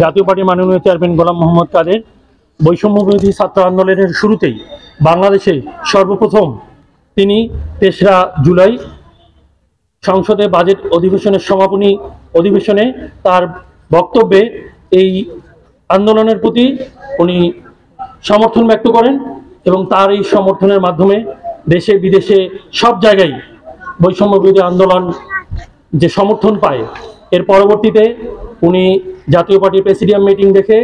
জাতীয় পার্টির মাননীয় চেয়ারম্যান গোলাম মোহাম্মদ কাদের বৈষম্য বিরোধী ছাত্র আন্দোলনের শুরুতেই বাংলাদেশে সর্বপ্রথম তিনি ৩রা জুলাই সংসদে বাজেট অধিবেশনের সমাপনী অধিবেশনে তার বক্তব্যে এই আন্দোলনের প্রতি উনি সমর্থন ব্যক্ত করেন এবং তার এই সমর্থনের মাধ্যমে দেশে বিদেশে সব জায়গায় বৈষম্য বিরোধী আন্দোলন যে সমর্থন পায়। এর পরবর্তীতে উনি জাতীয় পার্টির প্রেসিডিয়াম মিটিং দেখে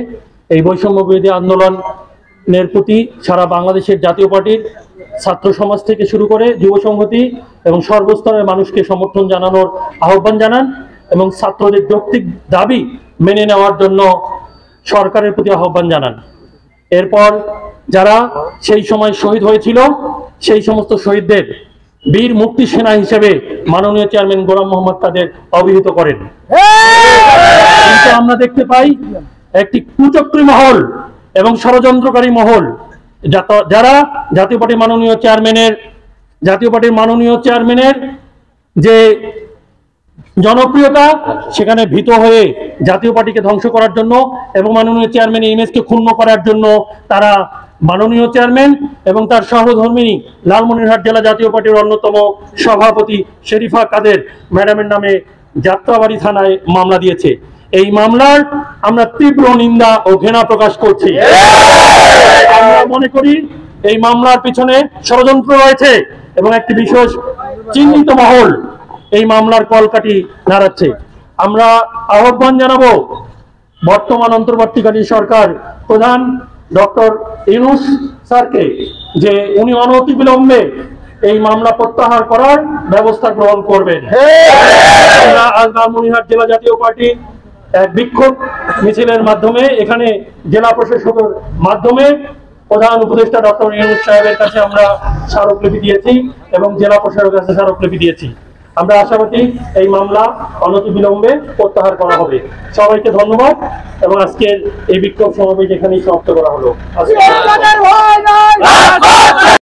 এই বৈষম্য বিরোধী আন্দোলনের প্রতি সারা বাংলাদেশের জাতীয় পার্টির ছাত্র সমাজ থেকে শুরু করে যুব সংহতি এবং সর্বস্তরের মানুষকে সমর্থন জানানোর আহ্বান জানান এবং ছাত্রদের যৌক্তিক দাবি মেনে নেওয়ার জন্য সরকারের প্রতি আহ্বান জানান। এরপর যারা সেই সময় শহীদ হয়েছিল সেই সমস্ত শহীদদের বীর মুক্তি সেনা হিসেবে মাননীয় চেয়ারম্যান গোলাম মোহাম্মদ কাদের অভিহিত করেন। কিন্তু আমরা দেখতে পাই একটি কুচক্রী মহল এবং ষড়যন্ত্রকারী মহল যারা জাতীয় পার্টির মাননীয় চেয়ারম্যানের যে জনপ্রিয়তা সেখানে ভীত হয়ে জাতীয় পার্টিকে ধ্বংস করার জন্য এবং মাননীয় চেয়ারম্যানের ইমেজকে ক্ষুণ্ণ করার জন্য তারা মাননীয় চেয়ারম্যান এবং তার সহধর্মিণী লালমনিরহাট জেলা জাতীয় পার্টির অন্যতম সভাপতি শরীফা কাদের ম্যাডামের নামে যাত্রাবাড়ি থানায় মামলা দিয়েছে। এই মামলার আমরা তীব্র নিন্দা ও ঘৃণা প্রকাশ করছি। আমরা মনে করি এই মামলার পিছনে ষড়যন্ত্র রয়েছে এবং একটি বিশেষ চিহ্নিত মহল এই মামলার কলকাঠি নাড়াচ্ছে। আমরা আহ্বান জানাবো বর্তমান অন্তর্বর্তীকালীন সরকার প্রধান ডক্টর ইউনূস স্যারকে যে উনি অনতিবিলম্বে এই মামলা প্রত্যাহার করার ব্যবস্থা গ্রহণ করবেন। আমরা আজ লালমনিরহাট জেলা জাতীয় পার্টি এক বিক্ষোভ মিছিলের মাধ্যমে এখানে জেলা প্রশাসকের মাধ্যমে প্রধান উপদেষ্টা ডক্টর ইউনূস সাহেবের কাছে আমরা স্মারকলিপি দিয়েছি এবং জেলা প্রশাসকের কাছে স্মারকলিপি দিয়েছি। আমরা আশাবাদী এই মামলা অনতিবিলম্বে প্রত্যাহার করা হবে। সবাইকে ধন্যবাদ এবং আজকের এই বিক্ষোভ সমাবেশ এখানেই সমাপ্ত করা হলো।